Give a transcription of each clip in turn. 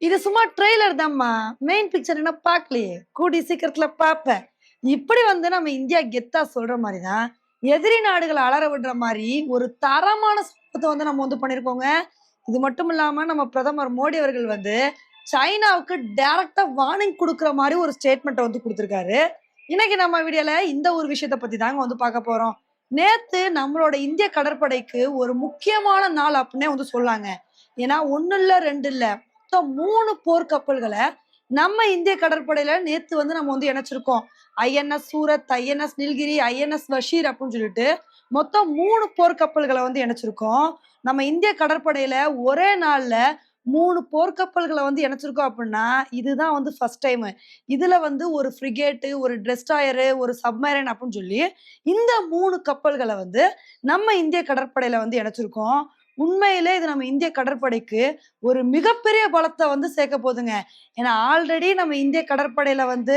இது சும்மா ட்ரெய்லர் தான்மா. மெயின் பிக்சர் இன்னும் பார்க்கலையே. கூடிய சீக்கிரத்துல பார்ப்பேன். இப்படி வந்து நம்ம இந்தியா கெத்தா சொல்ற மாரி தான், எதிரி நாடுகள அலற விடுற மாரி ஒரு தரமான சம்பவத்த வந்து நம்ம வந்து பண்ணியிருக்கோங்க. இது மட்டும் இல்லாம நம்ம பிரதமர் மோடி அவர்கள் வந்து சைனாவுக்கு டைரக்ட்டா வார்னிங் குடுக்குற மாரி ஒரு ஸ்டேட்மெண்ட்ட வந்து குடுத்திருக்காரு. இன்னைக்கு நம்ம வீடியோல இந்த ஒரு விஷயத்த பத்தி தாங்க வந்து பார்க்க போறோம். நேத்து நம்மளோட இந்திய கடற்படைக்கு ஒரு முக்கியமான நாள் அப்டின்னே வந்து சொல்லலாங்க. ஏன்னா 1 இல்ல 2 இல்ல. மொத்தம் 3 போர்க்கப்பல்கள நம்ம இந்திய கடற்படையில நேத்து வந்து நம்ம வந்து இணைச்சிருக்கோம். INS Surat, INS Nilgiri, INS Vaghsheer அப்படின்னு சொல்லிட்டு மொத்தம் 3 போர்க்கப்பல்கள வந்து இணைச்சிருக்கோம். நம்ம இந்திய கடற்படையில ஒரே நாள்ல 3 போர்க்கப்பல்கள வந்து இணைச்சிருக்கோம் அப்படின்னா, இதுதான் வந்து ஃபர்ஸ்ட் டைமு. இதுல வந்து ஒரு ஃப்ரிகேட்டு, ஒரு டெஸ்ட்ராயரு, ஒரு சப்மரைன் அப்படின்னு சொல்லி இந்த 3 கப்பல்கள வந்து நம்ம இந்திய கடற்படையில வந்து இணைச்சிருக்கோம். உண்மையிலே இது நம்ம இந்திய கடற்படைக்கு ஒரு மிகப்பெரிய பலத்த வந்து சேர்க்க போதுங்க. ஏன்னா ஆல்ரெடி நம்ம இந்திய கடற்படையில வந்து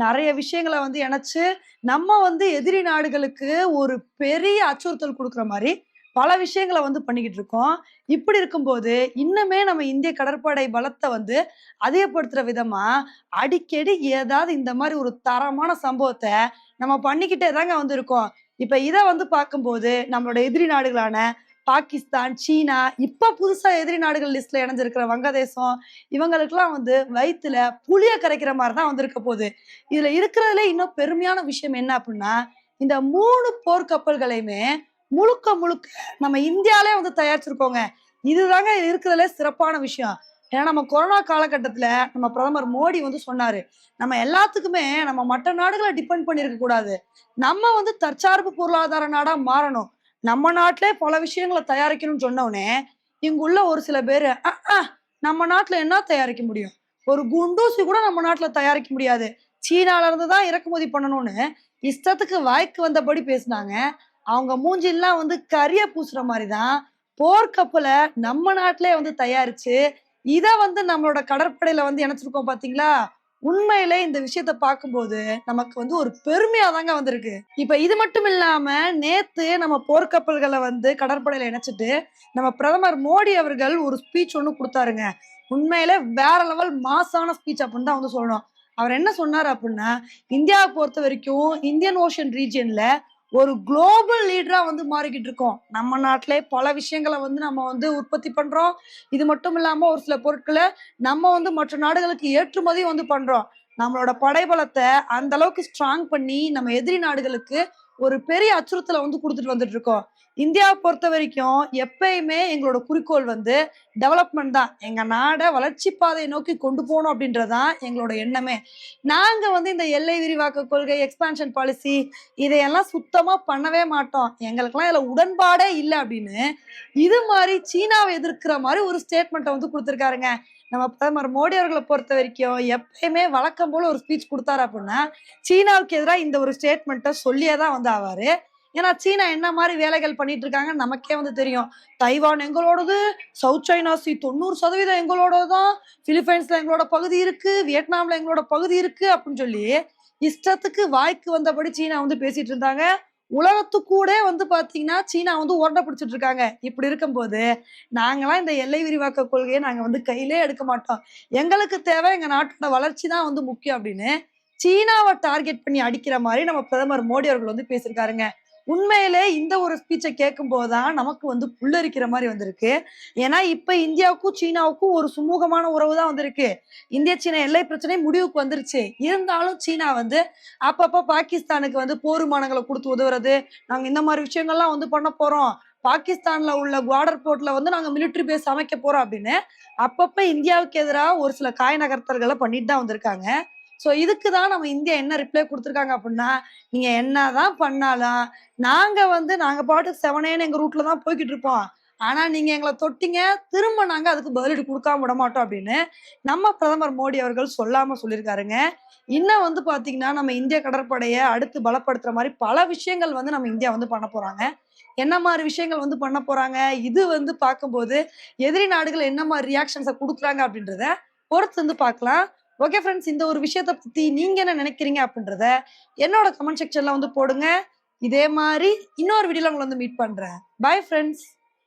நெறைய விஷயங்கள வந்து இணைச்சு, நம்ம வந்து எதிரி நாடுகளுக்கு ஒரு பெரிய அச்சுறுத்தல் குடுக்குற மாரி பல விஷயங்கள வந்து பண்ணிக்கிட்டு இருக்கோம். இப்படி இருக்கும்போது, இன்னுமே நம்ம இந்திய கடற்படை பலத்த வந்து அதிகப்படுத்துற விதமா, அடிக்கடி ஏதாவது இந்த மாரி ஒரு தரமான சம்பவத்த நம்ம பண்ணிக்கிட்டே தாங்க வந்து இருக்கோம். இப்ப இத வந்து பார்க்கும்போது, நம்மளோட எதிரி நாடுகளான பாகிஸ்தான், சீனா, இப்ப புதுசா எதிரி நாடுகள் லிஸ்ட்ல இணைஞ்சிருக்கிற வங்கதேசம், இவங்களுக்கெல்லாம் வந்து வயித்துல புளிய கரைக்கிற மாரி தான் வந்து இருக்க போது. இதுல இருக்கிறதுலே இன்னும் பெருமையான விஷயம் என்ன அப்டின்னா, இந்த 3 போர்க்கப்பல்களையுமே முழுக்க முழுக்க நம்ம இந்தியாலே வந்து தயாரிச்சிருக்கோங்க. இதுதாங்க இருக்கிறதுலே சிறப்பான விஷயம். ஏன்னா நம்ம கொரோனா காலகட்டத்துல நம்ம பிரதமர் மோடி வந்து சொன்னாரு. நம்ம எல்லாத்துக்குமே நம்ம மற்ற நாடுகள டிபெண்ட் பண்ணி இருக்க கூடாது. நம்ம வந்து தற்சார்பு பொருளாதார நாடா மாறணும். நம்ம நாட்டிலே பல விஷயங்கள தயாரிக்கணும்னு சொன்னோனே, இங்குள்ள ஒரு சில பேரு, நம்ம நாட்ல என்ன தயாரிக்க முடியும்? ஒரு குண்டூசி கூட நம்ம நாட்ல தயாரிக்க முடியாது. சீனால இருந்து தான் இறக்குமதி பண்ணணும்னு இஷ்டத்துக்கு வாய்க்கு வந்தபடி பேசுனாங்க. அவங்க மூஞ்சில்லாம் வந்து கரிய பூசுற மாரி தான் போர்க்கப்பல நம்ம நாட்டிலே வந்து தயாரிச்சு, இத வந்து நம்மளோட கடற்படையில வந்து இணைச்சிருக்கோம் பார்த்தீங்களா? உண்மையிலே இந்த விஷயத்த பார்க்கும்போது, நமக்கு வந்து ஒரு பெருமையா தாங்க வந்திருக்கு. இப்ப இது மட்டும் இல்லாம, நேத்து நம்ம போர்க்கப்பல்கள வந்து கடற்படையில இணைச்சுட்டு, நம்ம பிரதமர் மோடி அவர்கள் ஒரு ஸ்பீச் ஒண்ணு குடுத்தாருங்க. உண்மையிலே வேற லெவல் மாஸான ஸ்பீச் அப்படின்னு தான் வந்து சொல்லணும். அவர் என்ன சொன்னாரு அப்படின்னா, இந்தியாவ பொறுத்தவரைக்கும் இந்தியன் ஓஷன் ரீஜியன்ல ஒரு குளோபல் லீடரா வந்து மாறிக்கிட்டு இருக்கோம். நம்ம நாட்டிலே பல விஷயங்கள வந்து நம்ம வந்து உற்பத்தி பண்றோம். இது மட்டும் இல்லாம ஒரு சில பொருட்கள நம்ம வந்து மற்ற நாடுகளுக்கு ஏற்றுமதி வந்து பண்றோம். நம்மளோட படைபலத்த அந்த அளவுக்கு ஸ்ட்ராங் பண்ணி நம்ம எதிரி நாடுகளுக்கு ஒரு பெரிய அச்சுறுத்தல வந்து குடுத்துட்டு வந்துட்டு இருக்கோம். இந்தியாவ பொறுத்தவரைக்கும் எப்பயுமே எங்களோட குறிக்கோள் வந்து டெவலப்மெண்ட் தான். எங்க நாட வளர்ச்சி பாதையை நோக்கி கொண்டு போணும் அப்படின்றது தான் எங்களோட எண்ணமே. நாங்க வந்து இந்த எல்லை விரிவாக்க கொள்கை, எக்ஸ்பான்ஷன் பாலிசி இதையெல்லாம் சுத்தமா பண்ணவே மாட்டோம். எங்களுக்கெல்லாம் இதுல உடன்பாடே இல்ல அப்படின்னு, இது மாரி சீனாவ எதிர்க்கிற மாரி ஒரு ஸ்டேட்மெண்ட்ட வந்து குடுத்திருக்காருங்க. நம்ம பிரதமர் மோடி அவர்கள பொறுத்தவரைக்கும் எப்பயுமே வழக்கம் போல ஒரு ஸ்பீச் குடுத்தாரு அப்படின்னா, சீனாவுக்கு எதிரா இந்த ஒரு ஸ்டேட்மெண்ட்ட சொல்லியே தான் வந்து ஆவாரு. ஏன்னா சீனா என்ன மாரி வேலைகள் பண்ணிட்டு இருக்காங்கன்னு நமக்கே வந்து தெரியும். தைவான் எங்களோடது, சவுத் சைனா சி 90% எங்களோடது தான், பிலிப்பைன்ஸ்ல எங்களோட பகுதி இருக்கு, வியட்நாம்ல எங்களோட பகுதி இருக்கு அப்படின்னு சொல்லி, இஷ்டத்துக்கு வாய்க்கு வந்தபடி சீனா வந்து பேசிட்டு இருந்தாங்க. உலகத்துக்கூடே வந்து பார்த்தீங்கன்னா, சீனா வந்து உருண்ட பிடிச்சிட்டு இருக்காங்க. இப்படி இருக்கும்போது, நாங்கலாம் இந்த எல்லை விரிவாக்க கொள்கைய நாங்க வந்து கையிலே எடுக்க மாட்டோம். எங்களுக்கு தேவை எங்க நாட்டோட வளர்ச்சி தான் வந்து முக்கியம் அப்படின்னு, சீனாவ டார்கெட் பண்ணி அடிக்கிற மாரி நம்ம பிரதமர் மோடி அவர்கள் வந்து பேசியிருக்காருங்க. உண்மையிலே இந்த ஒரு ஸ்பீச்ச கேட்கும்போது தான் நமக்கு வந்து புல்லரிக்கிற மாரி வந்திருக்கு. ஏன்னா, இப்ப இந்தியாவுக்கும், சீனாவுக்கும் ஒரு சுமூகமான உறவு தான் வந்திருக்கு. இந்திய, சீன எல்லை பிரச்சனை முடிவுக்கு வந்துருச்சு. இருந்தாலும் சீனா வந்து அப்பப்ப பாகிஸ்தானுக்கு வந்து போர் விமானங்கள குடுத்து உதவுறது, நாங்க இந்த மாரி விஷயங்கள்லாம் வந்து பண்ண போறோம். பாகிஸ்தான்ல உள்ள பார்டர் போர்ட்ல வந்து நாங்க மிலிட்டரி பேஸ் அமைக்க போறோம் அப்படின்னு, அப்பப்ப இந்தியாவுக்கு எதிரா ஒரு சில காய் நகர்த்தல்கள பண்ணிட்டு தான் வந்திருக்காங்க. இதுக்கு தான் நம்ம இந்தியா என்ன ரிப்ளை குடுத்துருக்காங்க அப்படின்னா, நீங்க என்னதான் பண்ணாலும், நாங்க பாட்டுக்கு செவனேன்னு எங்க ரூட்ல தான் போய்க்கிட்டு இருப்போம். ஆனா நீங்க எங்கள தொட்டீங்க, திரும்ப நாங்க அதுக்கு பதிலடி குடுக்காம விடமாட்டோம் அப்படின்னு, நம்ம பிரதமர் மோடி அவர்கள் சொல்லாம சொல்லியிருக்காருங்க. இன்னும் வந்து பார்த்தீங்கன்னா, நம்ம இந்திய கடற்படைய அடுத்து பலப்படுத்துற மாரி பல விஷயங்கள் வந்து நம்ம இந்தியா வந்து பண்ண போறாங்க. என்ன மாரி விஷயங்கள் வந்து பண்ண போறாங்க? இது வந்து பார்க்கும்போது, எதிரி நாடுகள் என்ன மாரி ரியாக்ஷன்ஸ குடுக்குறாங்க அப்படின்றத பொறுத்து வந்து பார்க்கலாம். ஓகே ஃபிரெண்ட்ஸ், இந்த ஒரு விஷயத்த பத்தி நீங்க என்ன நினைக்கிறீங்க அப்படின்றத என்னோட கமெண்ட் செக்ஷன்ல வந்து போடுங்க. இதே மாரி இன்னொரு வீடியோல உங்கள வந்து மீட் பண்றேன். Bye friends.